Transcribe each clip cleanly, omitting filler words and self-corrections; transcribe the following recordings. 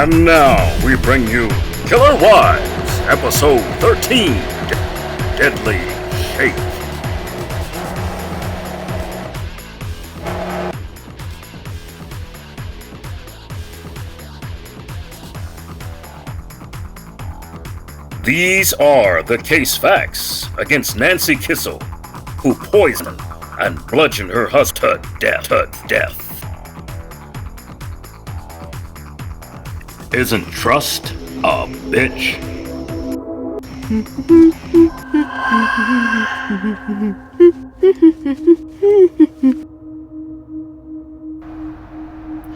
And now we bring you Killer Wives, Episode 13, Deadly Shake. These are the case facts against Nancy Kissel, who poisoned and bludgeoned her husband to death. Isn't trust a bitch?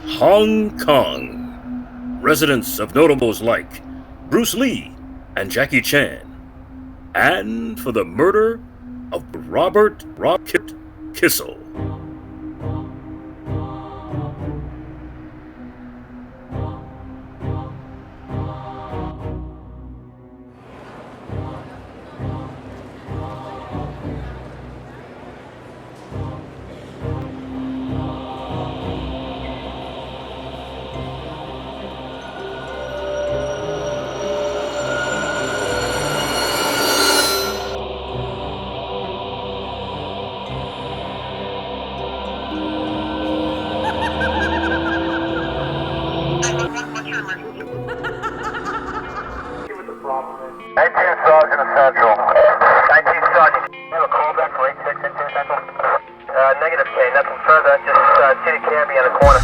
Hong Kong. Residents of notables like Bruce Lee and Jackie Chan, and for the murder of Robert Rocket Kissel. Sergeant Central. 19 Sergeant. You have a callback for 86 into Central? Negative K, nothing further. Just see the cabbie in the corner.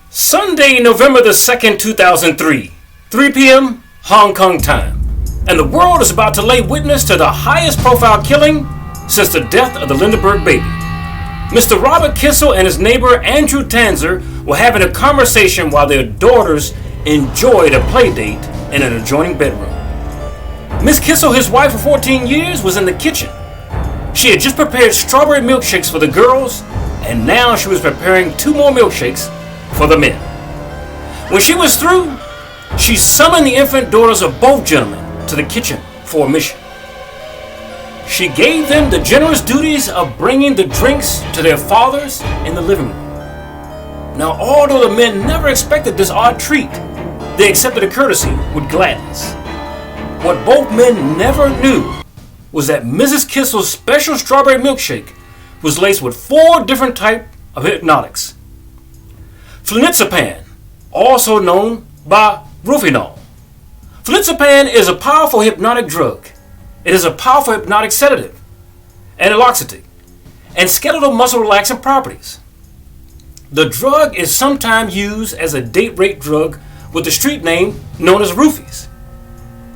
Sunday, November the 2nd, 2003, 3 p.m. Hong Kong time, and the world is about to lay witness to the highest profile killing since the death of the Lindenberg baby. Mr. Robert Kissel and his neighbor Andrew Tanzer were having a conversation while their daughters enjoyed a play date in an adjoining bedroom. Miss Kissel, his wife for 14 years, was in the kitchen. She had just prepared strawberry milkshakes for the girls, and now she was preparing 2 more milkshakes for the men. When she was through, she summoned the infant daughters of both gentlemen to the kitchen for a mission. She gave them the generous duties of bringing the drinks to their fathers in the living room. Now, although the men never expected this odd treat, they accepted the courtesy with gladness. What both men never knew was that Mrs. Kissel's special strawberry milkshake was laced with 4 different types of hypnotics. Flunacepan, also known by Rufinol. Flunacepan is a powerful hypnotic drug. It is a powerful hypnotic sedative, and laxative, and skeletal muscle relaxant properties. The drug is sometimes used as a date rape drug with the street name known as roofies.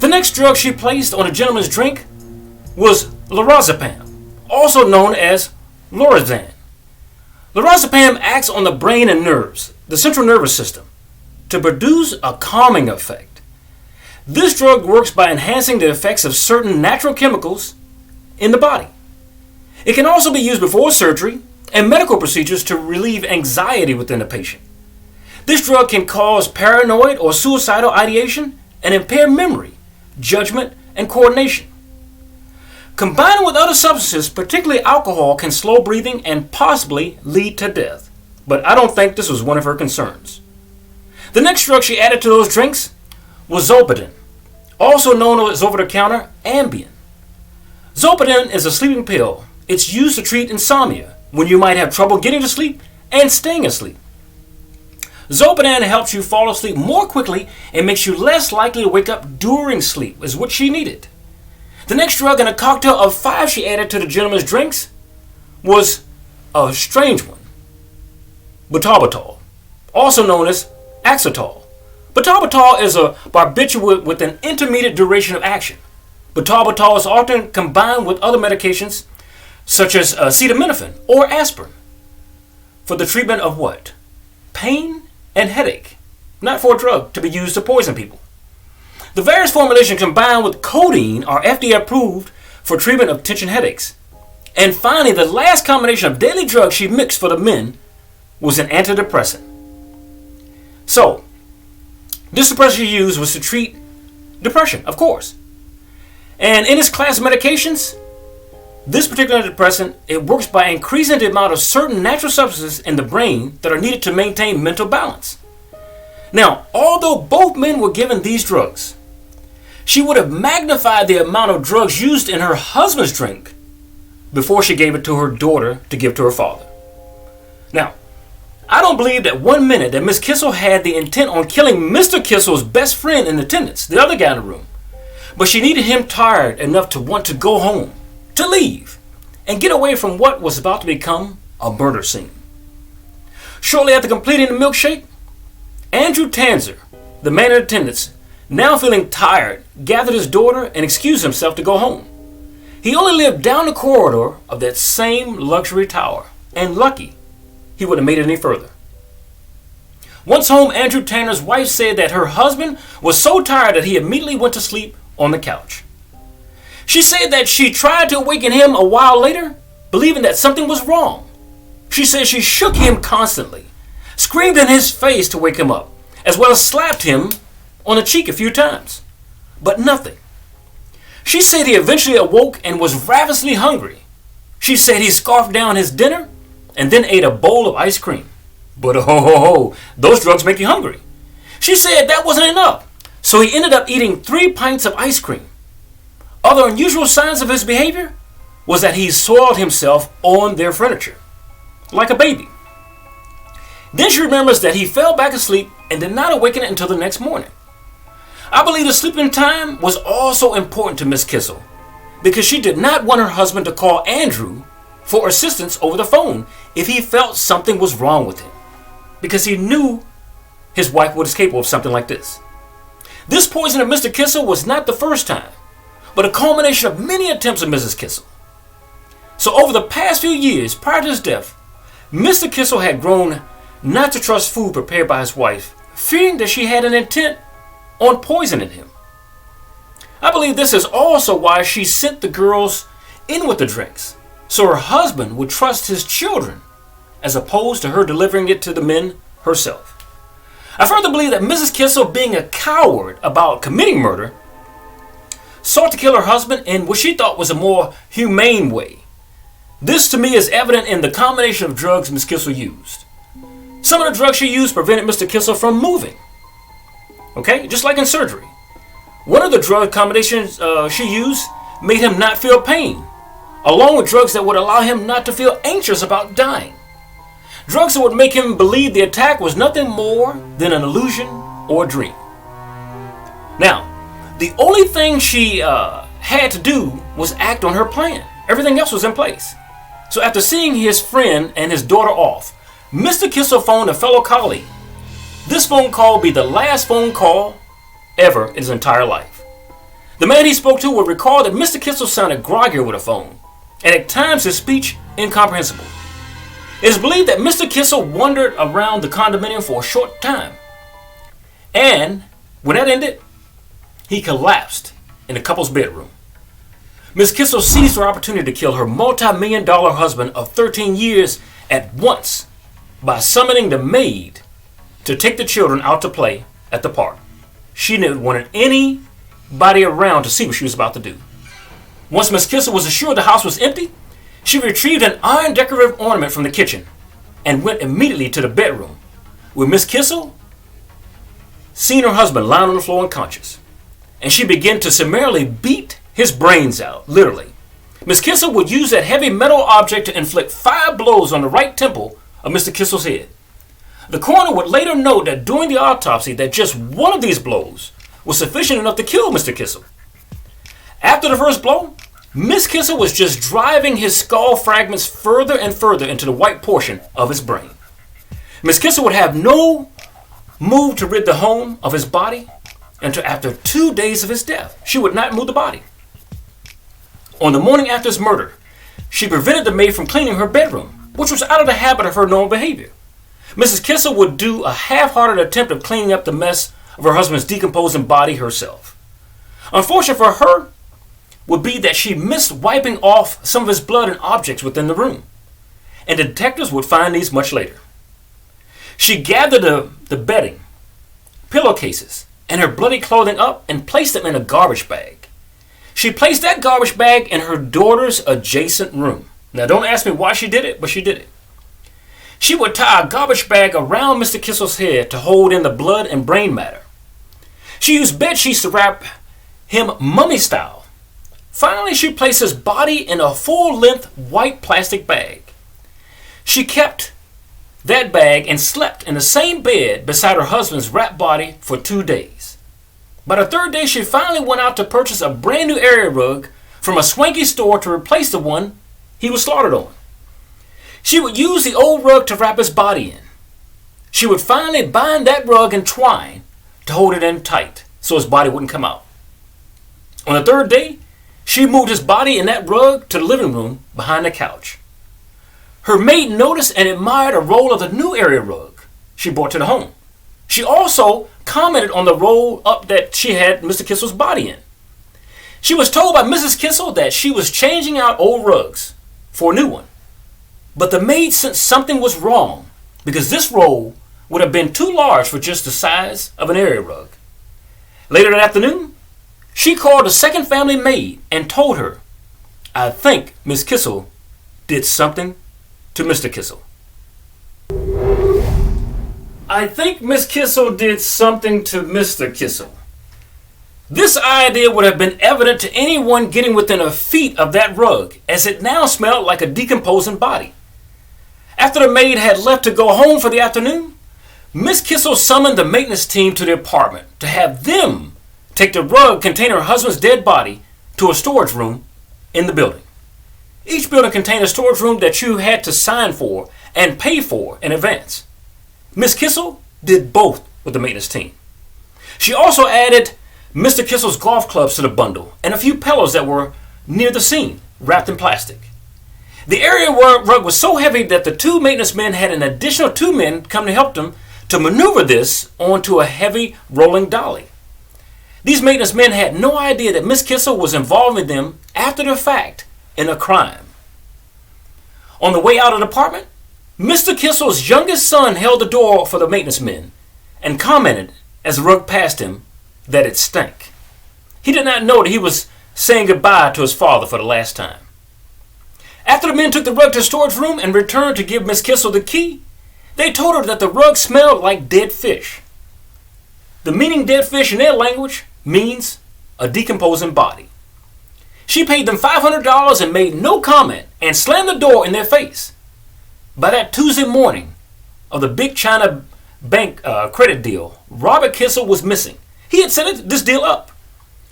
The next drug she placed on a gentleman's drink was lorazepam, also known as Lorazan. Lorazepam acts on the brain and nerves, the central nervous system, to produce a calming effect. This drug works by enhancing the effects of certain natural chemicals in the body. It can also be used before surgery and medical procedures to relieve anxiety within the patient. This drug can cause paranoid or suicidal ideation and impair memory, judgment, and coordination. Combining with other substances, particularly alcohol, can slow breathing and possibly lead to death. But I don't think this was one of her concerns. The next drug she added to those drinks was Zolpidem, also known as over-the-counter Ambien. Zolpidem is a sleeping pill. It's used to treat insomnia, when you might have trouble getting to sleep and staying asleep. Zolpidem helps you fall asleep more quickly and makes you less likely to wake up during sleep, is what she needed. The next drug in a cocktail of 5 she added to the gentleman's drinks was a strange one, butalbital, also known as Axetol. Butalbital is a barbiturate with an intermediate duration of action. Butalbital is often combined with other medications such as acetaminophen or aspirin. for the treatment of what? Pain and headache, not for a drug to be used to poison people. The various formulations combined with codeine are FDA approved for treatment of tension headaches. And finally, the last combination of daily drugs she mixed for the men was an antidepressant. So, this depressant she used was to treat depression, of course. And in its class of medications, this particular antidepressant, it works by increasing the amount of certain natural substances in the brain that are needed to maintain mental balance. Now, although both men were given these drugs, she would have magnified the amount of drugs used in her husband's drink before she gave it to her daughter to give to her father. Now, I don't believe that 1 minute that Miss Kissel had the intent on killing Mr. Kissel's best friend in attendance, the other guy in the room. But she needed him tired enough to want to go home, to leave, and get away from what was about to become a murder scene. Shortly after completing the milkshake, Andrew Tanzer, the man in attendance, now feeling tired, gathered his daughter and excused himself to go home. He only lived down the corridor of that same luxury tower, and lucky he wouldn't have made it any further. Once home, Andrew Tanner's wife said that her husband was so tired that he immediately went to sleep on the couch. She said that she tried to awaken him a while later, believing that something was wrong. She said she shook him constantly, screamed in his face to wake him up, as well as slapped him on the cheek a few times. But nothing. She said he eventually awoke and was ravenously hungry. She said he scarfed down his dinner and then ate a bowl of ice cream. But those drugs make you hungry. She said that wasn't enough, so he ended up eating 3 pints of ice cream. Other unusual signs of his behavior was that he soiled himself on their furniture, like a baby. Then she remembers that he fell back asleep and did not awaken until the next morning. I believe the sleeping time was also important to Miss Kissel, because she did not want her husband to call Andrew for assistance over the phone if he felt something was wrong with him, because he knew his wife was capable of something like this. This poison of Mr. Kissel was not the first time, but a culmination of many attempts of Mrs. Kissel. So over the past few years prior to his death, Mr. Kissel had grown not to trust food prepared by his wife, fearing that she had an intent on poisoning him. I believe this is also why she sent the girls in with the drinks, so her husband would trust his children as opposed to her delivering it to the men herself. I further believe that Mrs. Kissel, being a coward about committing murder, sought to kill her husband in what she thought was a more humane way. This to me is evident in the combination of drugs Miss Kissel used. Some of the drugs she used prevented Mr. Kissel from moving. Okay, just like in surgery. One of the drug combinations she used made him not feel pain, along with drugs that would allow him not to feel anxious about dying. Drugs that would make him believe the attack was nothing more than an illusion or a dream. Now, the only thing she had to do was act on her plan. Everything else was in place. So after seeing his friend and his daughter off, Mr. Kissel phoned a fellow colleague. This phone call would be the last phone call ever in his entire life. The man he spoke to would recall that Mr. Kissel sounded groggy with a phone, and at times his speech incomprehensible. It is believed that Mr. Kissel wandered around the condominium for a short time, and when that ended, he collapsed in the couple's bedroom. Ms. Kissel seized her opportunity to kill her multi-million-dollar husband of 13 years at once by summoning the maid to take the children out to play at the park. She didn't want anybody around to see what she was about to do. Once Ms. Kissel was assured the house was empty, she retrieved an iron decorative ornament from the kitchen and went immediately to the bedroom, where Ms. Kissel seen her husband lying on the floor unconscious, and she began to summarily beat his brains out, literally. Ms. Kissel would use that heavy metal object to inflict 5 blows on the right temple of Mr. Kissel's head. The coroner would later note that during the autopsy that just one of these blows was sufficient enough to kill Mr. Kissel. After the first blow, Miss Kissel was just driving his skull fragments further and further into the white portion of his brain. Miss Kissel would have no move to rid the home of his body until after 2 days of his death. She would not move the body. On the morning after his murder, she prevented the maid from cleaning her bedroom, which was out of the habit of her normal behavior. Mrs. Kissel would do a half-hearted attempt of cleaning up the mess of her husband's decomposing body herself. Unfortunate for her would be that she missed wiping off some of his blood and objects within the room, and the detectives would find these much later. She gathered the bedding, pillowcases, and her bloody clothing up and placed them in a garbage bag. She placed that garbage bag in her daughter's adjacent room. Now, don't ask me why she did it, but she did it. She would tie a garbage bag around Mr. Kissel's head to hold in the blood and brain matter. She used bed sheets to wrap him mummy style. Finally, she placed his body in a full-length white plastic bag. She kept that bag and slept in the same bed beside her husband's wrapped body for 2 days. By the third day, she finally went out to purchase a brand new area rug from a swanky store to replace the one he was slaughtered on. She would use the old rug to wrap his body in. She would finally bind that rug in twine to hold it in tight so his body wouldn't come out. On the third day, she moved his body in that rug to the living room behind the couch. Her maid noticed and admired a roll of the new area rug she brought to the home. She also commented on the roll up that she had Mr. Kissel's body in. She was told by Mrs. Kissel that she was changing out old rugs for a new one. But the maid sensed something was wrong because this roll would have been too large for just the size of an area rug. Later that afternoon, she called a second family maid and told her, "I think Miss Kissel did something to Mr. Kissel." I think Miss Kissel did something to Mr. Kissel. This idea would have been evident to anyone getting within a feet of that rug, as it now smelled like a decomposing body. After the maid had left to go home for the afternoon, Miss Kissel summoned the maintenance team to the apartment to have them take the rug containing her husband's dead body to a storage room in the building. Each building contained a storage room that you had to sign for and pay for in advance. Miss Kissel did both with the maintenance team. She also added Mr. Kissel's golf clubs to the bundle and a few pillows that were near the scene, wrapped in plastic. The area rug was so heavy that the two maintenance men had an additional 2 men come to help them to maneuver this onto a heavy rolling dolly. These maintenance men had no idea that Miss Kissel was involving them after the fact in a crime. On the way out of the apartment, Mr. Kissel's youngest son held the door for the maintenance men and commented as the rug passed him that it stank. He did not know that he was saying goodbye to his father for the last time. After the men took the rug to the storage room and returned to give Miss Kissel the key, they told her that the rug smelled like dead fish. The meaning dead fish in their language means a decomposing body. She paid them $500 and made no comment and slammed the door in their face. By that Tuesday morning of the big China bank credit deal, Robert Kissel was missing. He had set this deal up.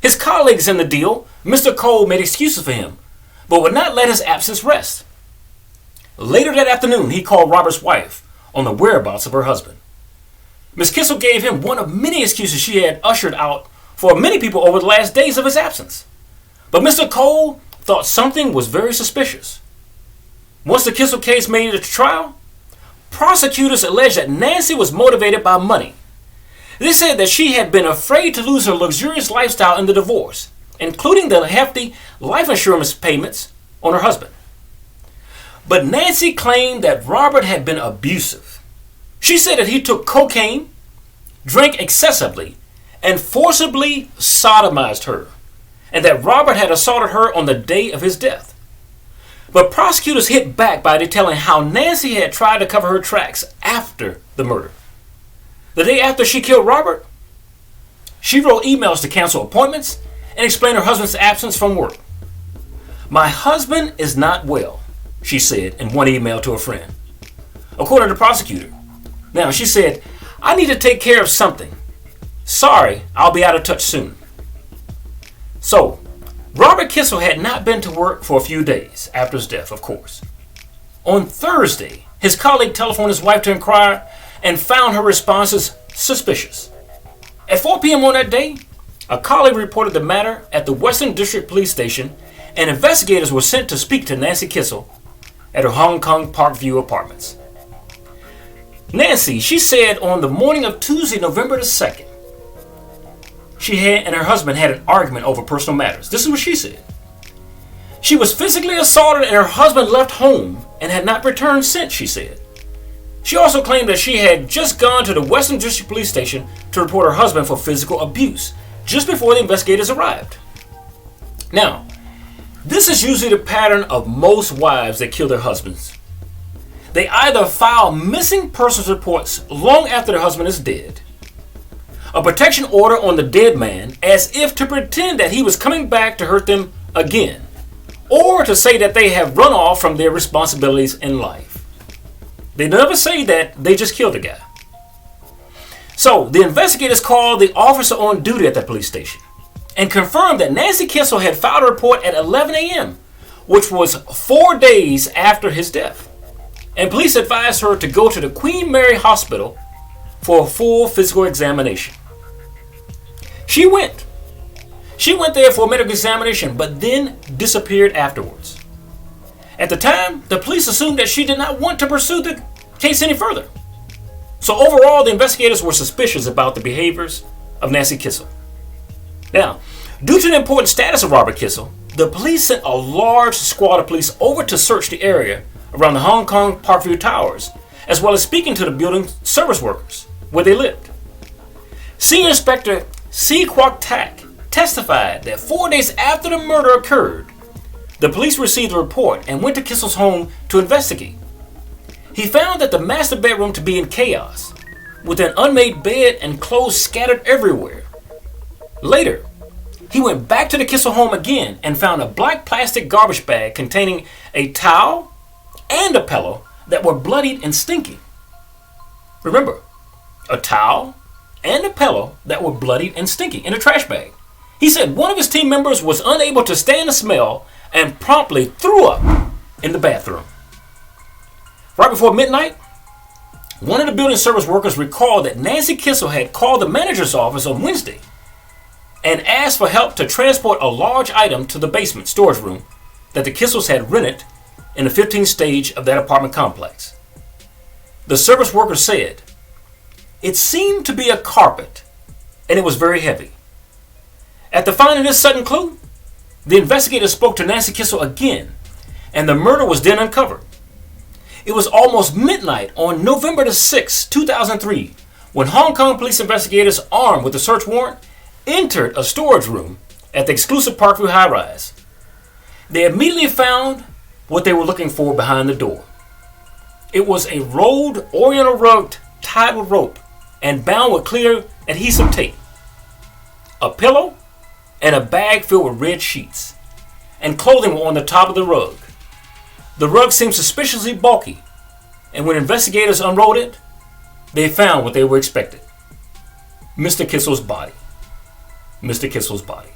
His colleagues in the deal, Mr. Cole, made excuses for him, but would not let his absence rest. Later that afternoon, he called Robert's wife on the whereabouts of her husband. Miss Kissel gave him one of many excuses she had ushered out for many people over the last days of his absence. But Mr. Cole thought something was very suspicious. Once the Kissel case made it to trial, prosecutors alleged that Nancy was motivated by money. They said that she had been afraid to lose her luxurious lifestyle in the divorce, including the hefty life insurance payments on her husband. But Nancy claimed that Robert had been abusive. She said that he took cocaine, drank excessively, and forcibly sodomized her, and that Robert had assaulted her on the day of his death. But prosecutors hit back by detailing how Nancy had tried to cover her tracks after the murder. The day after she killed Robert, she wrote emails to cancel appointments and explain her husband's absence from work. "My husband is not well," she said in one email to a friend. According to the prosecutor. Now, she said, "I need to take care of something. Sorry, I'll be out of touch soon." So, Robert Kissel had not been to work for a few days after his death, of course. On Thursday, his colleague telephoned his wife to inquire and found her responses suspicious. At 4 p.m. on that day, a colleague reported the matter at the Western District Police Station, and investigators were sent to speak to Nancy Kissel at her Hong Kong Parkview apartments. Nancy, she said on the morning of Tuesday, November the 2nd, she and her husband had an argument over personal matters. This is what she said. She was physically assaulted and her husband left home and had not returned since, she said. She also claimed that she had just gone to the Western District Police Station to report her husband for physical abuse just before the investigators arrived. Now, this is usually the pattern of most wives that kill their husbands. They either file missing persons reports long after their husband is dead, a protection order on the dead man as if to pretend that he was coming back to hurt them again, or to say that they have run off from their responsibilities in life. They never say that they just killed a guy. So the investigators called the officer on duty at the police station and confirmed that Nancy Kissel had filed a report at 11 a.m., which was 4 days after his death. And police advised her to go to the Queen Mary Hospital for a full physical examination. She went. She went there for a medical examination, but then disappeared afterwards. At the time, the police assumed that she did not want to pursue the case any further. So overall, the investigators were suspicious about the behaviors of Nancy Kissel. Now, due to the important status of Robert Kissel, the police sent a large squad of police over to search the area around the Hong Kong Parkview Towers, as well as speaking to the building service workers where they lived. Senior Inspector C. Kwok Tak testified that 4 days after the murder occurred, the police received a report and went to Kissel's home to investigate. He found that the master bedroom to be in chaos, with an unmade bed and clothes scattered everywhere. Later, he went back to the Kissel home again and found a black plastic garbage bag containing a towel and a pillow that were bloodied and stinking. Remember, a towel and a pillow that were bloodied and stinking in a trash bag. He said one of his team members was unable to stand the smell and promptly threw up in the bathroom. Right before midnight, one of the building service workers recalled that Nancy Kissel had called the manager's office on Wednesday and asked for help to transport a large item to the basement storage room that the Kissels had rented in the 15th stage of that apartment complex. The service worker said, "It seemed to be a carpet and it was very heavy." At the finding of this sudden clue, the investigators spoke to Nancy Kissel again, and the murder was then uncovered. It was almost midnight on November the 6th, 2003, when Hong Kong police investigators armed with a search warrant entered a storage room at the exclusive Parkview high-rise. They immediately found what they were looking for behind the door. It was a rolled oriental rug tied with rope and bound with clear adhesive tape, a pillow, and a bag filled with red sheets, and clothing were on the top of the rug. The rug seemed suspiciously bulky, and when investigators unrolled it, they found what they were expecting. Mr. Kissel's body. Mr. Kissel's body.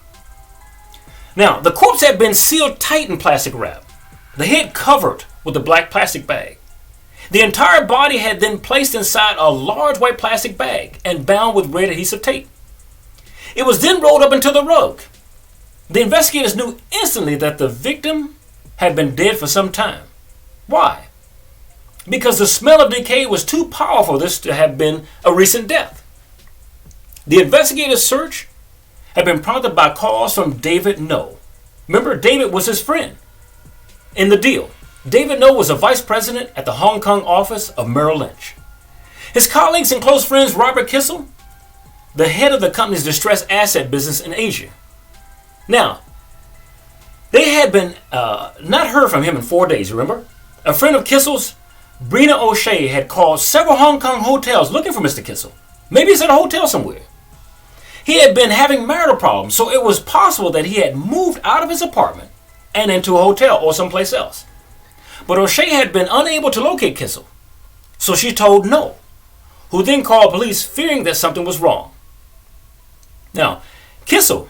Now, the corpse had been sealed tight in plastic wrap, the head covered with a black plastic bag. The entire body had been placed inside a large white plastic bag and bound with red adhesive tape. It was then rolled up into the rug. The investigators knew instantly that the victim had been dead for some time. Why? Because the smell of decay was too powerful for this to have been a recent death. The investigators' search had been prompted by calls from David No. Remember, David was his friend in the deal. David No was a vice president at the Hong Kong office of Merrill Lynch. His colleagues and close friends, Robert Kissel, the head of the company's distressed asset business in Asia. Now, they had been not heard from him in 4 days, remember? A friend of Kissel's, Brina O'Shea, had called several Hong Kong hotels looking for Mr. Kissel. Maybe he's at a hotel somewhere. He had been having marital problems, so it was possible that he had moved out of his apartment and into a hotel or someplace else. But O'Shea had been unable to locate Kissel, so she told No, who then called police fearing that something was wrong. Now, Kissel,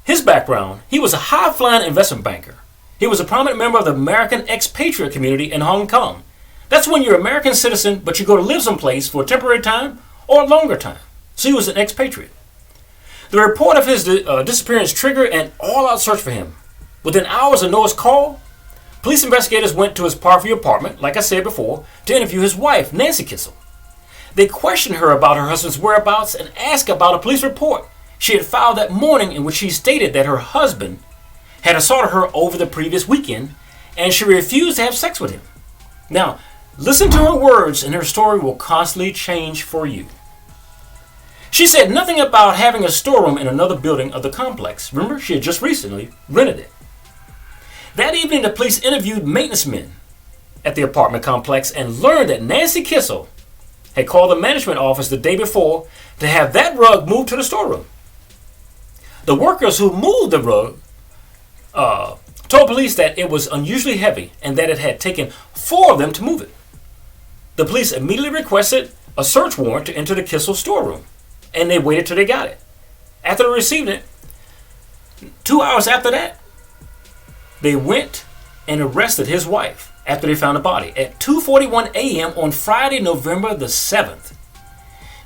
his background, he was a high-flying investment banker. He was a prominent member of the American expatriate community in Hong Kong. That's when you're an American citizen, but you go to live someplace for a temporary time or a longer time. So he was an expatriate. The report of his disappearance triggered an all-out search for him. Within hours of Noah's call, Police investigators went to his Parkview apartment, like I said before, to interview his wife, Nancy Kissel. They questioned her about her husband's whereabouts and asked about a police report she had filed that morning in which she stated that her husband had assaulted her over the previous weekend and she refused to have sex with him. Now, listen to her words and her story will constantly change for you. She said nothing about having a storeroom in another building of the complex. Remember, she had just recently rented it. That evening, the police interviewed maintenance men at the apartment complex and learned that Nancy Kissel had called the management office the day before to have that rug moved to the storeroom. The workers who moved the rug told police that it was unusually heavy and that it had taken 4 of them to move it. The police immediately requested a search warrant to enter the Kissel storeroom, and they waited till they got it. After they received it, 2 hours after that, they went and arrested his wife after they found the body at 2:41 a.m. on Friday, November the 7th.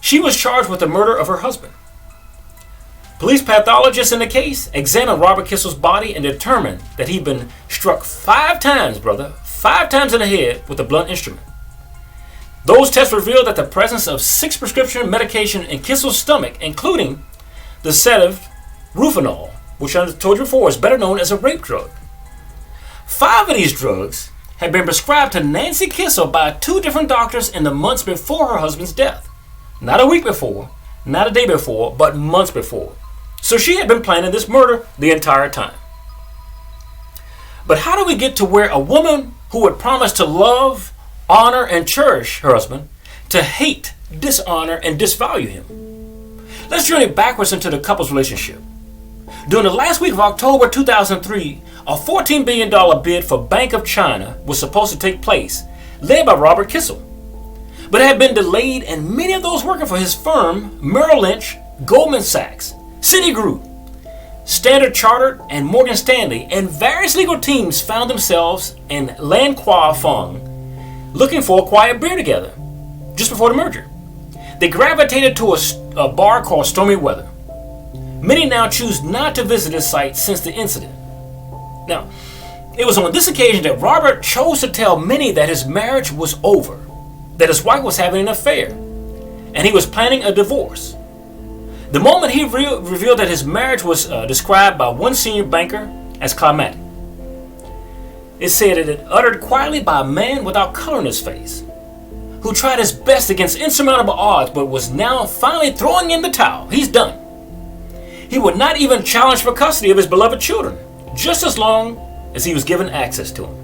She was charged with the murder of her husband. Police pathologists in the case examined Robert Kissel's body and determined that he'd been struck 5 times, 5 times in the head with a blunt instrument. Those tests revealed that the presence of 6 prescription medication in Kissel's stomach, including the sedative Rufinol, which I told you before is better known as a rape drug. 5 of these drugs had been prescribed to Nancy Kissel by 2 different doctors in the months before her husband's death. Not a week before, not a day before, but months before. So she had been planning this murder the entire time. But how do we get to where a woman who would promise to love, honor, and cherish her husband to hate, dishonor, and disvalue him? Let's journey backwards into the couple's relationship. During the last week of October 2003, a $14 billion bid for Bank of China was supposed to take place, led by Robert Kissel. But it had been delayed, and many of those working for his firm, Merrill Lynch, Goldman Sachs, Citigroup, Standard Chartered, and Morgan Stanley, and various legal teams found themselves in Lan Kwa Fong looking for a quiet beer together just before the merger. They gravitated to a bar called Stormy Weather. Many now choose not to visit this site since the incident. Now, it was on this occasion that Robert chose to tell many that his marriage was over, that his wife was having an affair, and he was planning a divorce. The moment he revealed that his marriage was described by one senior banker as climatic. It said it had uttered quietly by a man without color in his face, who tried his best against insurmountable odds but was now finally throwing in the towel. He's done. He would not even challenge for custody of his beloved children, just as long as he was given access to them.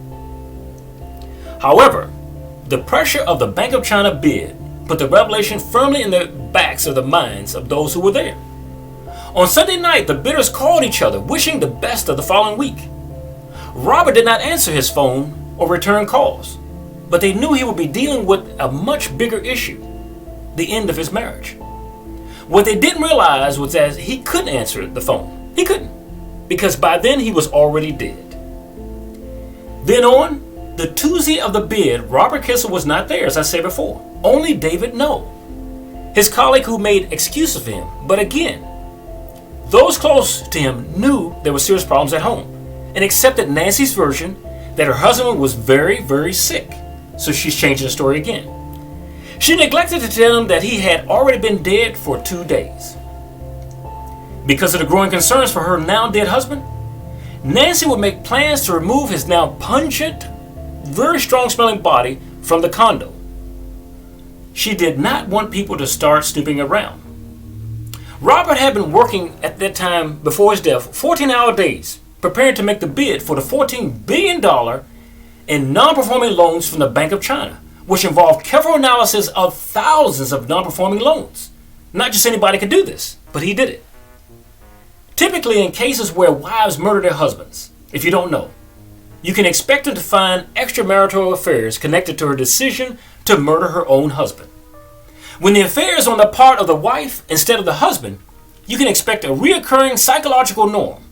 However, the pressure of the Bank of China bid put the revelation firmly in the backs of the minds of those who were there. On Sunday night, the bidders called each other, wishing the best of the following week. Robert did not answer his phone or return calls, but they knew he would be dealing with a much bigger issue, the end of his marriage. What they didn't realize was that he couldn't answer the phone. He couldn't, because by then he was already dead. Then on the Tuesday of the bid, Robert Kissel was not there, as I said before. Only David No, his colleague who made excuses for him. But again, those close to him knew there were serious problems at home and accepted Nancy's version that her husband was very, very sick. So she's changing the story again. She neglected to tell him that he had already been dead for 2 days. Because of the growing concerns for her now dead husband, Nancy would make plans to remove his now pungent, very strong smelling body from the condo. She did not want people to start snooping around. Robert had been working at that time before his death 14-hour days, preparing to make the bid for the $14 billion in non-performing loans from the Bank of China, which involved careful analysis of thousands of non-performing loans. Not just anybody could do this, but he did it. Typically in cases where wives murder their husbands, if you don't know, you can expect her to find extramarital affairs connected to her decision to murder her own husband. When the affair is on the part of the wife instead of the husband, you can expect a reoccurring psychological norm,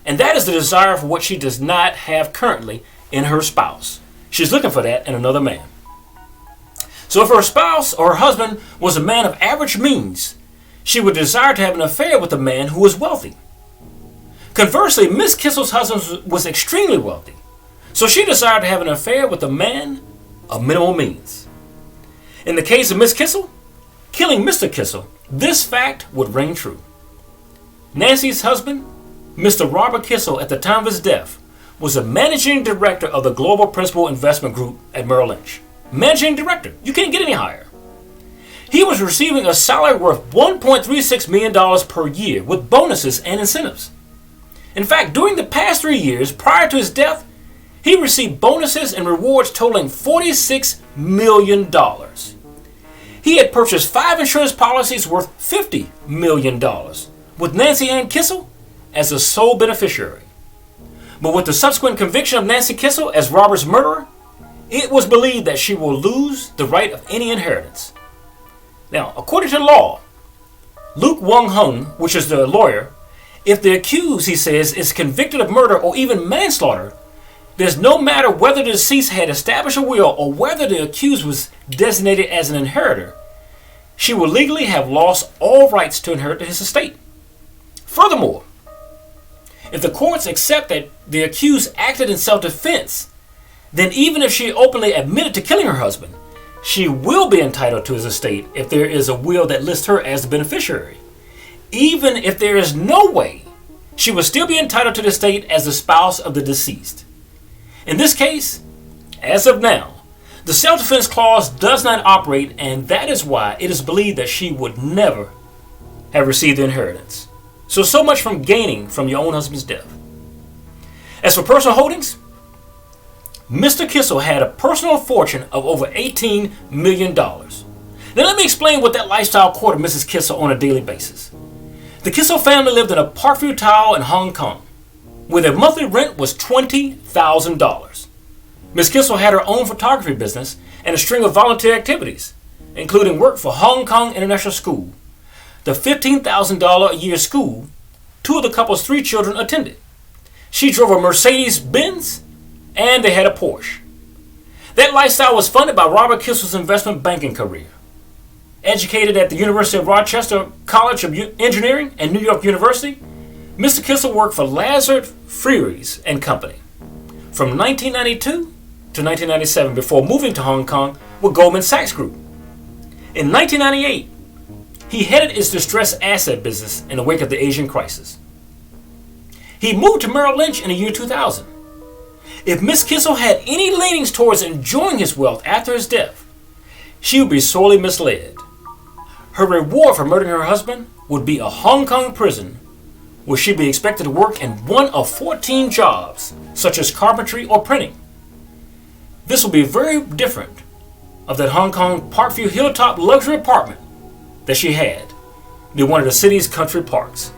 and that is the desire for what she does not have currently in her spouse. She's looking for that in another man. So if her spouse or her husband was a man of average means, she would desire to have an affair with a man who was wealthy. Conversely, Miss Kissel's husband was extremely wealthy, So she decided to have an affair with a man of minimal means. In the case of Miss Kissel, killing Mr. Kissel, this fact would ring true. Nancy's husband, Mr. Robert Kissel, at the time of his death, was the managing director of the Global Principal Investment Group at Merrill Lynch. Managing director. You can't get any higher. He was receiving a salary worth $1.36 million per year with bonuses and incentives. In fact, during the past 3 years prior to his death, he received bonuses and rewards totaling $46 million. He had purchased 5 insurance policies worth $50 million, with Nancy Ann Kissel as the sole beneficiary. But with the subsequent conviction of Nancy Kissel as Robert's murderer, it was believed that she will lose the right of any inheritance. Now, according to law, Luke Wong Hung, which is the lawyer, if the accused, he says, is convicted of murder or even manslaughter, there's no matter whether the deceased had established a will or whether the accused was designated as an inheritor, she will legally have lost all rights to inherit his estate. Furthermore, if the courts accept that the accused acted in self-defense, then even if she openly admitted to killing her husband, she will be entitled to his estate if there is a will that lists her as the beneficiary. Even if there is no way, she will still be entitled to the estate as the spouse of the deceased. In this case, as of now, the self-defense clause does not operate, and that is why it is believed that she would never have received the inheritance. So much from gaining from your own husband's death. As for personal holdings, Mr. Kissel had a personal fortune of over $18 million. Now let me explain what that lifestyle courted Mrs. Kissel on a daily basis. The Kissel family lived in a Parkview Tower in Hong Kong, where their monthly rent was $20,000. Miss Kissel had her own photography business and a string of volunteer activities, including work for Hong Kong International School, the $15,000 a year school 2 of the couple's 3 children attended. She drove a Mercedes-Benz, and they had a Porsche. That lifestyle was funded by Robert Kissel's investment banking career. Educated at the University of Rochester College of Engineering and New York University, Mr. Kissel worked for Lazard Freeries and Company from 1992 to 1997 before moving to Hong Kong with Goldman Sachs Group. In 1998, he headed its distressed asset business in the wake of the Asian crisis. He moved to Merrill Lynch in the year 2000. If Miss Kissel had any leanings towards enjoying his wealth after his death, she would be sorely misled. Her reward for murdering her husband would be a Hong Kong prison where she'd be expected to work in one of 14 jobs, such as carpentry or printing. This will be very different of that Hong Kong Parkview Hilltop luxury apartment that she had near one of the city's country parks.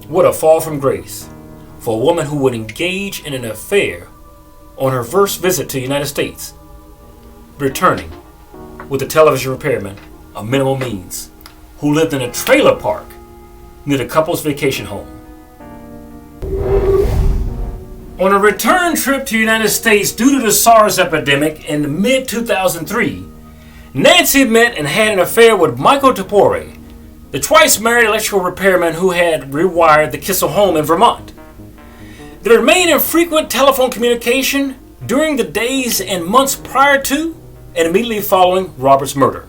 What a fall from grace for a woman who would engage in an affair on her first visit to the United States, returning with a television repairman of minimal means who lived in a trailer park near the couple's vacation home. On a return trip to the United States due to the SARS epidemic in mid-2003, Nancy met and had an affair with Michael Topore, the twice-married electrical repairman who had rewired the Kissel home in Vermont. They remained in frequent telephone communication during the days and months prior to and immediately following Robert's murder.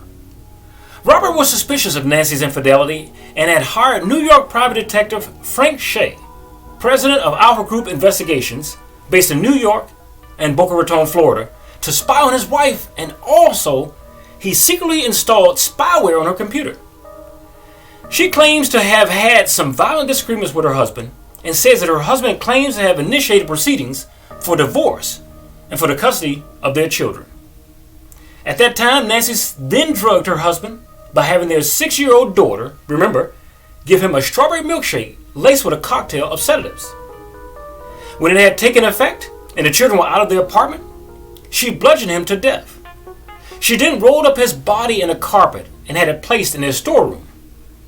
Robert was suspicious of Nancy's infidelity and had hired New York private detective Frank Shea, president of Alpha Group Investigations, based in New York and Boca Raton, Florida, to spy on his wife, and also he secretly installed spyware on her computer. She claims to have had some violent disagreements with her husband and says that her husband claims to have initiated proceedings for divorce and for the custody of their children. At that time, Nancy then drugged her husband by having their 6-year-old daughter, remember, give him a strawberry milkshake laced with a cocktail of sedatives. When it had taken effect and the children were out of their apartment, she bludgeoned him to death. She then rolled up his body in a carpet and had it placed in his storeroom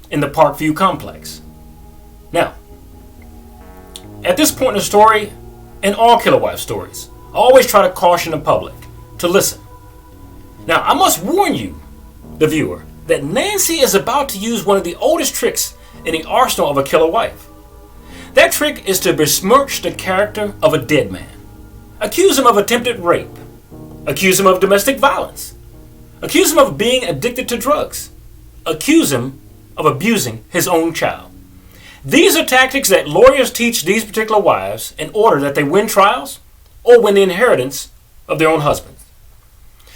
in the Parkview complex. Now, at this point in the story, in all killer wife stories, I always try to caution the public to listen. Now, I must warn you, the viewer, that Nancy is about to use one of the oldest tricks in the arsenal of a killer wife. That trick is to besmirch the character of a dead man. accuse him of attempted rape, accuse him of domestic violence, accuse him of being addicted to drugs, accuse him of abusing his own child. These are tactics that lawyers teach these particular wives in order that they win trials or win the inheritance of their own husbands.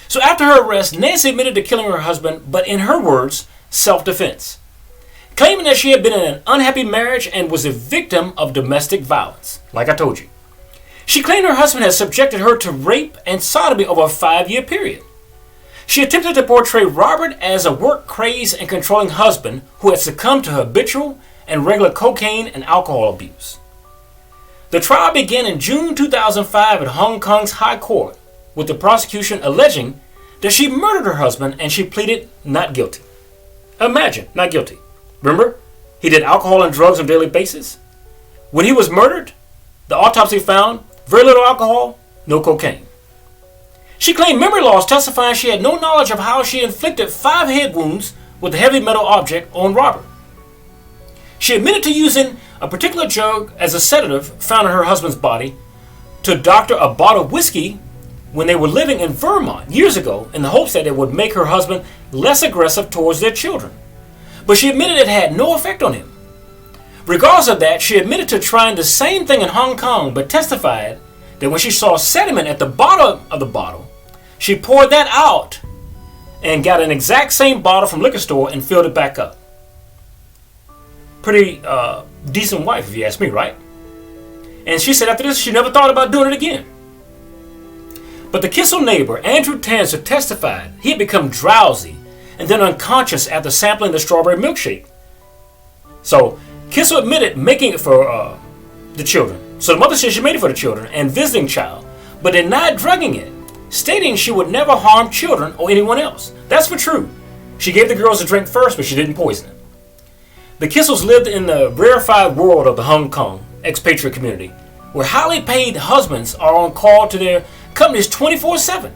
So after her arrest, Nancy admitted to killing her husband, but in her words, self-defense, claiming that she had been in an unhappy marriage and was a victim of domestic violence, like I told you. She claimed her husband had subjected her to rape and sodomy over a 5-year period. She attempted to portray Robert as a work-crazed and controlling husband who had succumbed to habitual and regular cocaine and alcohol abuse. The trial began in June 2005 at Hong Kong's High Court, with the prosecution alleging that she murdered her husband and she pleaded not guilty. Imagine, not guilty. Remember, he did alcohol and drugs on a daily basis. When he was murdered, the autopsy found very little alcohol, no cocaine. She claimed memory loss, testifying she had no knowledge of how she inflicted 5 head wounds with a heavy metal object on Robert. She admitted to using a particular drug as a sedative found in her husband's body to doctor a bottle of whiskey when they were living in Vermont years ago in the hopes that it would make her husband less aggressive towards their children. But she admitted it had no effect on him. Regardless of that, she admitted to trying the same thing in Hong Kong, but testified that when she saw sediment at the bottom of the bottle, she poured that out and got an exact same bottle from liquor store and filled it back up. Pretty decent wife, if you ask me, right? And she said after this, she never thought about doing it again. But the Kissel neighbor, Andrew Tanzer, testified he had become drowsy and then unconscious after sampling the strawberry milkshake. So Kissel admitted making it for the children. So the mother said she made it for the children and visiting child, but denied drugging it, stating she would never harm children or anyone else. That's for true. She gave the girls a drink first, but she didn't poison them. The Kissels lived in the rarefied world of the Hong Kong expatriate community, where highly paid husbands are on call to their companies 24/7,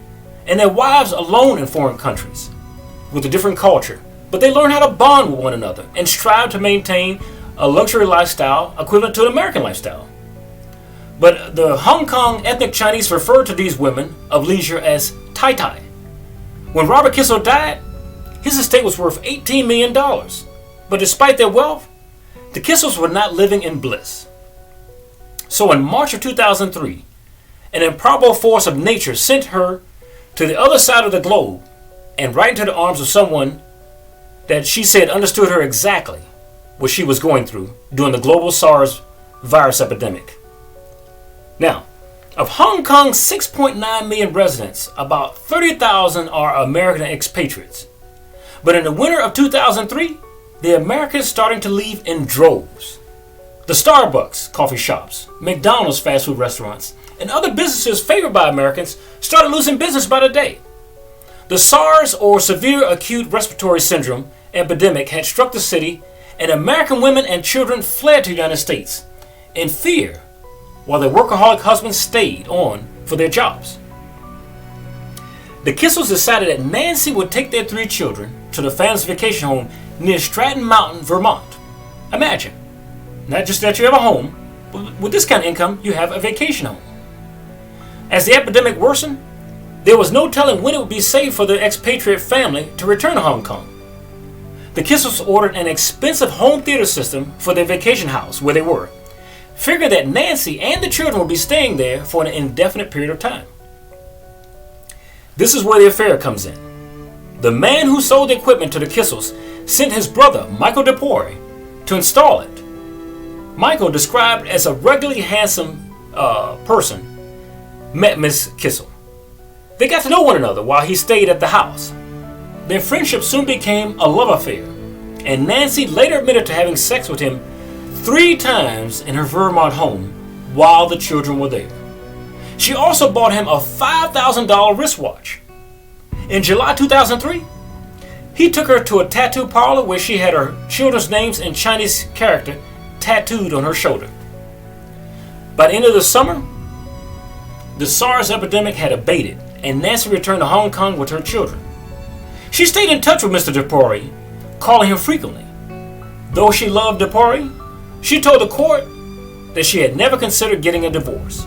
and their wives alone in foreign countries with a different culture. But they learn how to bond with one another and strive to maintain a luxury lifestyle equivalent to an American lifestyle. But the Hong Kong ethnic Chinese refer to these women of leisure as Tai Tai. When Robert Kissel died, his estate was worth $18 million. But despite their wealth, the Kissels were not living in bliss. So in March of 2003, an improbable force of nature sent her to the other side of the globe and right into the arms of someone that she said understood her exactly what she was going through during the global SARS virus epidemic. Now, of Hong Kong's 6.9 million residents, about 30,000 are American expatriates. But in the winter of 2003, the Americans starting to leave in droves. The Starbucks coffee shops, McDonald's fast food restaurants, and other businesses favored by Americans started losing business by the day. The SARS, or Severe Acute Respiratory Syndrome, epidemic had struck the city, and American women and children fled to the United States in fear, while their workaholic husbands stayed on for their jobs. The Kissels decided that Nancy would take their 3 children to the family's vacation home near Stratton Mountain, Vermont. Imagine, not just that you have a home, but with this kind of income, you have a vacation home. As the epidemic worsened, there was no telling when it would be safe for the expatriate family to return to Hong Kong. The Kissels ordered an expensive home theater system for their vacation house where they were, figuring that Nancy and the children would be staying there for an indefinite period of time. This is where the affair comes in. The man who sold the equipment to the Kissels sent his brother, Michael DePore, to install it. Michael, described as a regularly handsome person, met Miss Kissel. They got to know one another while he stayed at the house. Their friendship soon became a love affair, and Nancy later admitted to having sex with him 3 times in her Vermont home while the children were there. She also bought him a $5,000 wristwatch. In July 2003, he took her to a tattoo parlor where she had her children's names in Chinese character tattooed on her shoulder. By the end of the summer, the SARS epidemic had abated, and Nancy returned to Hong Kong with her children. She stayed in touch with Mr. DePore, calling him frequently. Though she loved DePore, she told the court that she had never considered getting a divorce.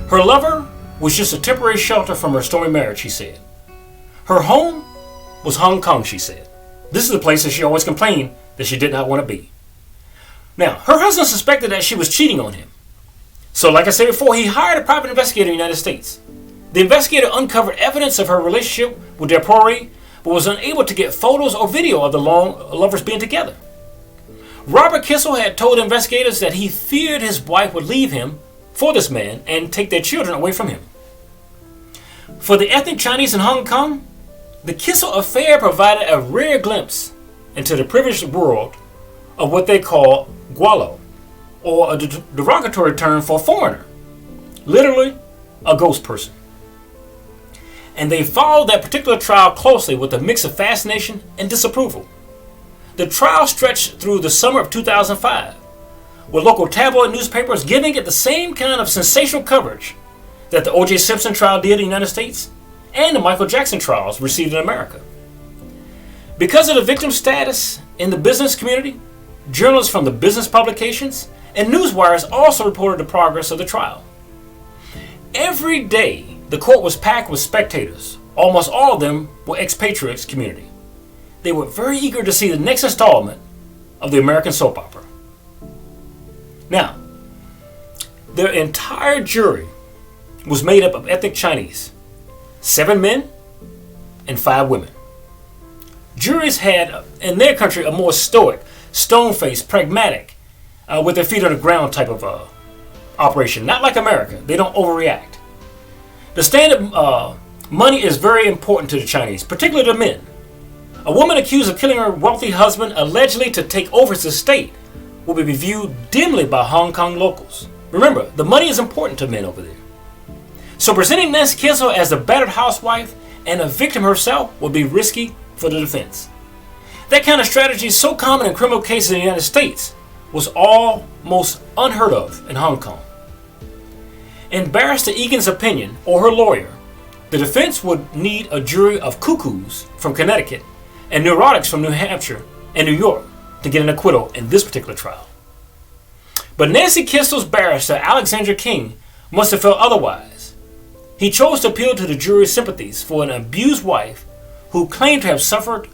Her lover was just a temporary shelter from her stormy marriage, she said. Her home was Hong Kong, she said. This is the place that she always complained that she did not want to be. Now, her husband suspected that she was cheating on him. So, like I said before, he hired a private investigator in the United States. The investigator uncovered evidence of her relationship with Deporee, but was unable to get photos or video of the lovers being together. Robert Kissel had told investigators that he feared his wife would leave him for this man and take their children away from him. For the ethnic Chinese in Hong Kong, the Kissel affair provided a rare glimpse into the privileged world of what they call gualo, or a derogatory term for foreigner, literally a ghost person. And they followed that particular trial closely with a mix of fascination and disapproval. The trial stretched through the summer of 2005, with local tabloid newspapers giving it the same kind of sensational coverage that the O.J. Simpson trial did in the United States and the Michael Jackson trials received in America. Because of the victim status in the business community, journalists from the business publications and newswires also reported the progress of the trial. Every day, the court was packed with spectators. Almost all of them were expatriates community. They were very eager to see the next installment of the American soap opera. Now, their entire jury was made up of ethnic Chinese, 7 men and 5 women. Juries had, in their country, a more stoic, stone-faced, pragmatic, with their feet on the ground type of operation. Not like America. They don't overreact. The standard money is very important to the Chinese, particularly the men. A woman accused of killing her wealthy husband allegedly to take over his estate will be viewed dimly by Hong Kong locals. Remember, the money is important to men over there. So presenting Nancy Kissel as the battered housewife and a victim herself would be risky for the defense. That kind of strategy, so common in criminal cases in the United States, was almost unheard of in Hong Kong. In Barrister Egan's opinion, or her lawyer, the defense would need a jury of cuckoos from Connecticut and neurotics from New Hampshire and New York to get an acquittal in this particular trial. But Nancy Kissel's barrister, Alexander King, must have felt otherwise. He chose to appeal to the jury's sympathies for an abused wife who claimed to have suffered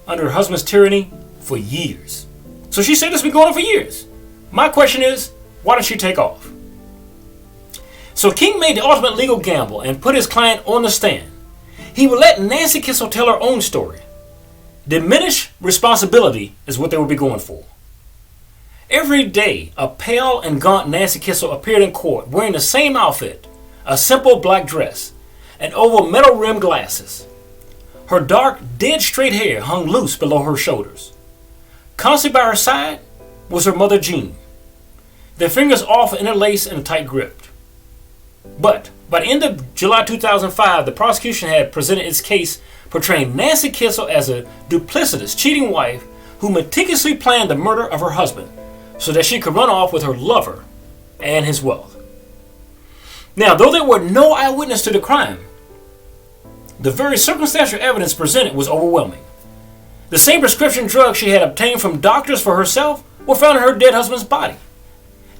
under her husband's tyranny for years. So she said it's been going on for years. My question is, why did she take off? So King made the ultimate legal gamble and put his client on the stand. He would let Nancy Kissel tell her own story. Diminished responsibility is what they would be going for. Every day, a pale and gaunt Nancy Kissel appeared in court wearing the same outfit, a simple black dress, and oval metal-rimmed glasses. Her dark, dead straight hair hung loose below her shoulders. Constantly by her side was her mother Jean, their fingers often interlaced in a tight grip. But by the end of July 2005, the prosecution had presented its case portraying Nancy Kissel as a duplicitous, cheating wife who meticulously planned the murder of her husband so that she could run off with her lover and his wealth. Now, though there were no eyewitnesses to the crime, the very circumstantial evidence presented was overwhelming. The same prescription drugs she had obtained from doctors for herself were found in her dead husband's body.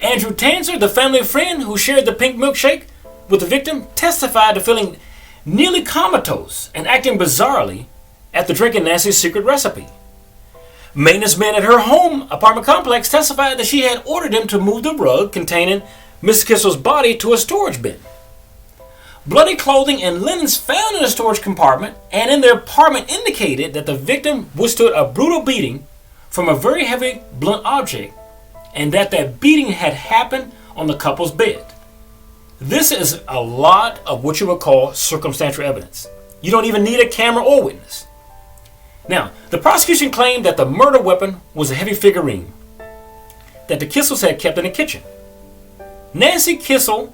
Andrew Tanzer, the family friend who shared the pink milkshake with the victim, testified to feeling nearly comatose and acting bizarrely after drinking Nancy's secret recipe. Maintenance men at her home apartment complex testified that she had ordered him to move the rug containing Miss Kissel's body to a storage bin. Bloody clothing and linens found in the storage compartment and in their apartment indicated that the victim withstood a brutal beating from a very heavy blunt object and that beating had happened on the couple's bed. This is a lot of what you would call circumstantial evidence. You don't even need a camera or witness. Now, the prosecution claimed that the murder weapon was a heavy figurine that the Kissels had kept in the kitchen. Nancy Kissel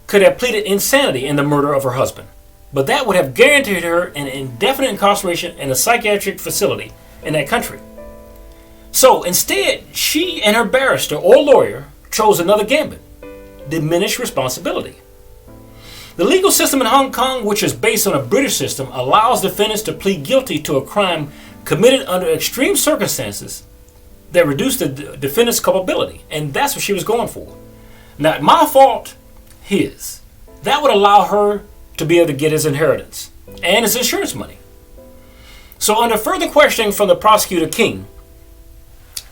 could have pleaded insanity in the murder of her husband, but that would have guaranteed her an indefinite incarceration in a psychiatric facility in that country. So instead, she and her barrister or lawyer chose another gambit: diminished responsibility. The legal system in Hong Kong, which is based on a British system, allows defendants to plead guilty to a crime committed under extreme circumstances that reduce the defendant's culpability, and that's what she was going for. Not my fault, his. That would allow her to be able to get his inheritance and his insurance money. So under further questioning from the prosecutor King,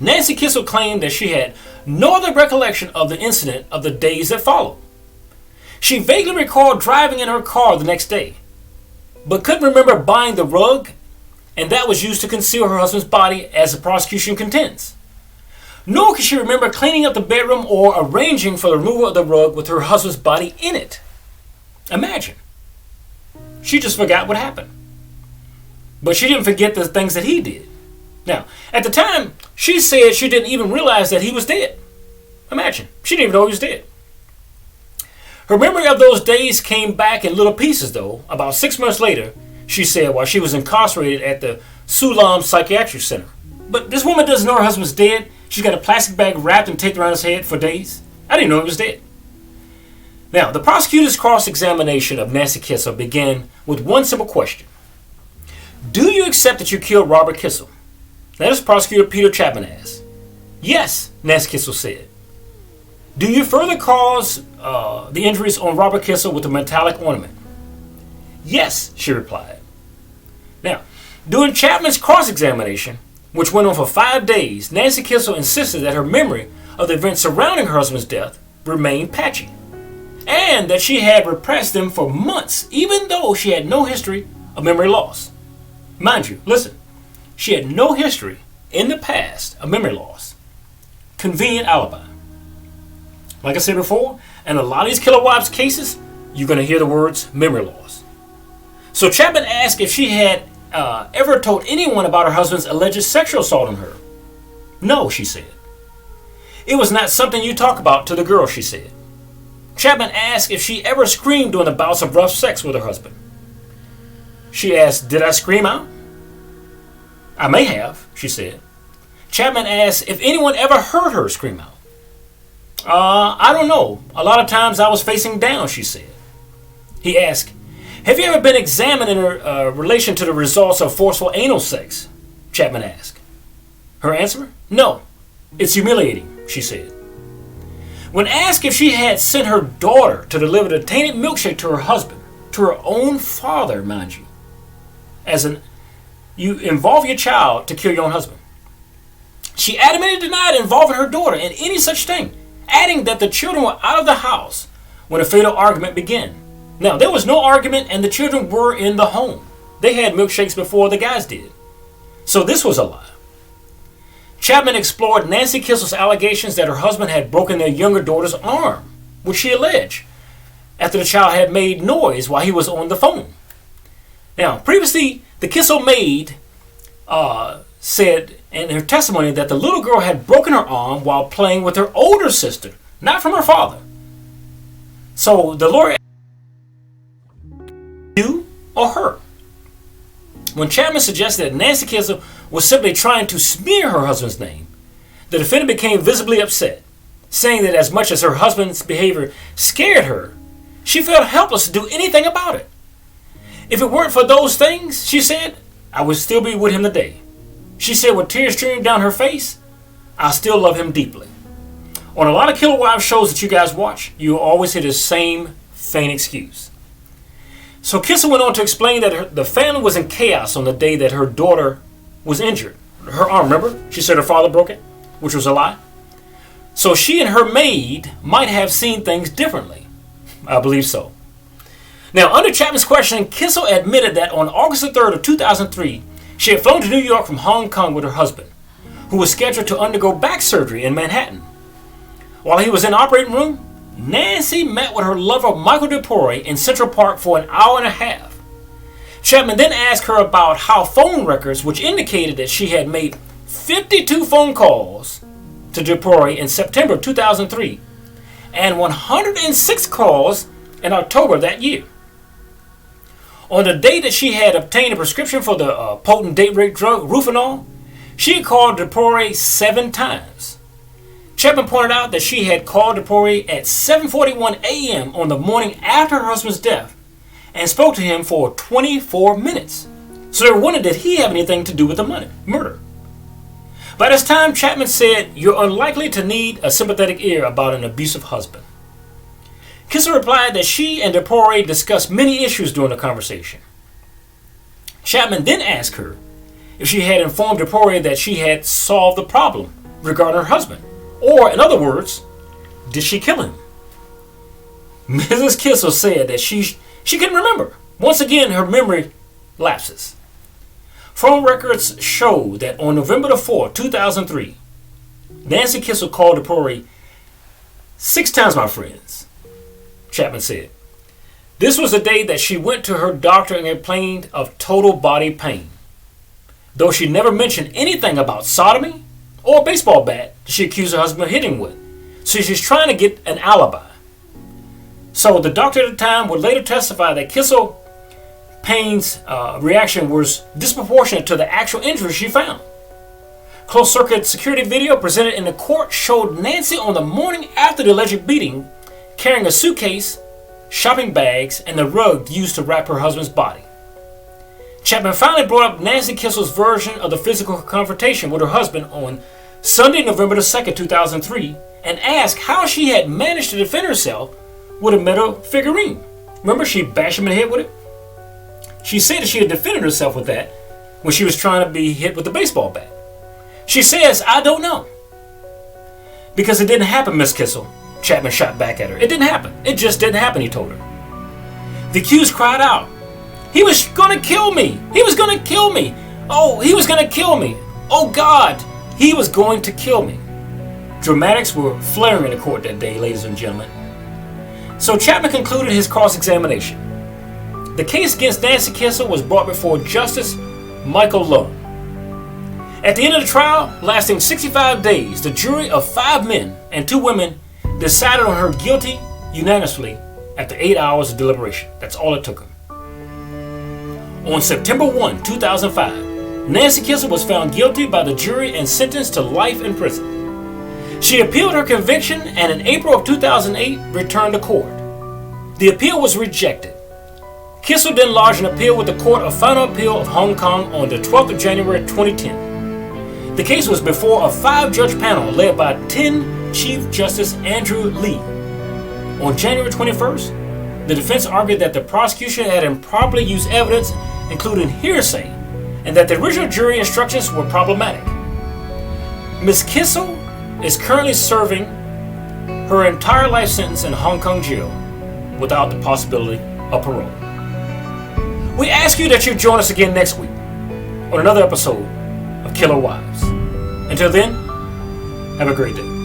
Nancy Kissel claimed that she had no other recollection of the incident of the days that followed. She vaguely recalled driving in her car the next day, but couldn't remember buying the rug, and that was used to conceal her husband's body, as the prosecution contends. Nor could she remember cleaning up the bedroom or arranging for the removal of the rug with her husband's body in it. Imagine. She just forgot what happened. But she didn't forget the things that he did. Now, at the time, she said she didn't even realize that he was dead. Imagine. She didn't even know he was dead. Her memory of those days came back in little pieces, though. About 6 months later, she said, while she was incarcerated at the Sulam Psychiatric Center. But this woman doesn't know her husband's dead. She's got a plastic bag wrapped and taped around his head for days. I didn't know he was dead. Now, the prosecutor's cross-examination of Nancy Kissel began with one simple question. Do you accept that you killed Robert Kissel? That is Prosecutor Peter Chapman asked. Yes, Nancy Kissel said. Do you further cause the injuries on Robert Kissel with a metallic ornament? Yes, she replied. Now, during Chapman's cross-examination, which went on for 5 days, Nancy Kissel insisted that her memory of the events surrounding her husband's death remained patchy, and that she had repressed them for months, even though she had no history of memory loss. Mind you, listen, she had no history in the past of memory loss. Convenient alibi. Like I said before, in a lot of these killer wives cases, you're going to hear the words memory loss. So Chapman asked if she had ever told anyone about her husband's alleged sexual assault on her. No, she said. It was not something you talk about to the girl, she said. Chapman asked if she ever screamed during the bouts of rough sex with her husband. She asked, did I scream out? I may have, she said. Chapman asked if anyone ever heard her scream out. I don't know. A lot of times I was facing down, she said. He asked, have you ever been examined in relation to the results of forceful anal sex? Chapman asked. Her answer? No. It's humiliating, she said. When asked if she had sent her daughter to deliver the tainted milkshake to her husband, to her own father, mind you, as in, you involve your child to kill your own husband. She adamantly denied involving her daughter in any such thing, adding that the children were out of the house when a fatal argument began. Now, there was no argument and the children were in the home. They had milkshakes before the guys did. So this was a lie. Chapman explored Nancy Kissel's allegations that her husband had broken their younger daughter's arm, which she alleged, after the child had made noise while he was on the phone. Now, previously, the Kissel maid said in her testimony that the little girl had broken her arm while playing with her older sister, not from her father. So the lawyer asked, you or her? When Chapman suggested that Nancy Kissel was simply trying to smear her husband's name, the defendant became visibly upset, saying that as much as her husband's behavior scared her, she felt helpless to do anything about it. If it weren't for those things, she said, I would still be with him today. She said with tears streaming down her face, I still love him deeply. On a lot of Killer Wives shows that you guys watch, you always hear the same faint excuse. So Kissel went on to explain that the family was in chaos on the day that her daughter was injured. Her arm, remember? She said her father broke it, which was a lie. So she and her maid might have seen things differently. I believe so. Now, under Chapman's questioning, Kissel admitted that on August the 3rd of 2003, she had flown to New York from Hong Kong with her husband, who was scheduled to undergo back surgery in Manhattan. While he was in the operating room, Nancy met with her lover Michael DePore in Central Park for an hour and a half. Chapman then asked her about how phone records, which indicated that she had made 52 phone calls to DePore in September 2003 and 106 calls in October that year. On the day that she had obtained a prescription for the potent date-rape drug Rufinol, she had called DePore 7 times. Chapman pointed out that she had called DePore at 7:41 a.m. on the morning after her husband's death and spoke to him for 24 minutes. So they were wondering, did he have anything to do with the murder? By this time, Chapman said, you're unlikely to need a sympathetic ear about an abusive husband. Kissel replied that she and DePore discussed many issues during the conversation. Chapman then asked her if she had informed DePore that she had solved the problem regarding her husband. Or, in other words, did she kill him? Mrs. Kissel said that she couldn't remember. Once again, her memory lapses. Phone records show that on November the 4th, 2003, Nancy Kissel called DePore 6 times, my friends, Chapman said. This was the day that she went to her doctor and complained of total body pain. Though she never mentioned anything about sodomy or a baseball bat that she accused her husband of hitting with. So she's trying to get an alibi. So the doctor at the time would later testify that Kissel Payne's reaction was disproportionate to the actual injury she found. Closed-circuit security video presented in the court showed Nancy on the morning after the alleged beating carrying a suitcase, shopping bags, and the rug used to wrap her husband's body. Chapman finally brought up Nancy Kissel's version of the physical confrontation with her husband on Sunday, November the 2nd, 2003, and asked how she had managed to defend herself with a metal figurine. Remember, she bashed him in the head with it? She said that she had defended herself with that when she was trying to be hit with a baseball bat. She says, "I don't know." Because it didn't happen, Miss Kissel, Chapman shot back at her. It didn't happen. It just didn't happen, he told her. The accused cried out, "He was going to kill me. He was going to kill me. Oh, he was going to kill me. Oh, God, he was going to kill me." Dramatics were flaring in the court that day, ladies and gentlemen. So Chapman concluded his cross-examination. The case against Nancy Kissel was brought before Justice Michael Lund. At the end of the trial, lasting 65 days, the jury of 5 men and 2 women decided on her guilty unanimously after 8 hours of deliberation. That's all it took them. On September 1, 2005, Nancy Kissel was found guilty by the jury and sentenced to life in prison. She appealed her conviction and in April of 2008 returned to court. The appeal was rejected. Kissel then lodged an appeal with the Court of Final Appeal of Hong Kong on the 12th of January 2010. The case was before a 5-judge panel led by 10 Chief Justice Andrew Lee. On January 21st, the defense argued that the prosecution had improperly used evidence, including hearsay, and that the original jury instructions were problematic. Ms. Kissel is currently serving her entire life sentence in Hong Kong jail without the possibility of parole. We ask you that you join us again next week on another episode of Killer Wives. Until then, have a great day.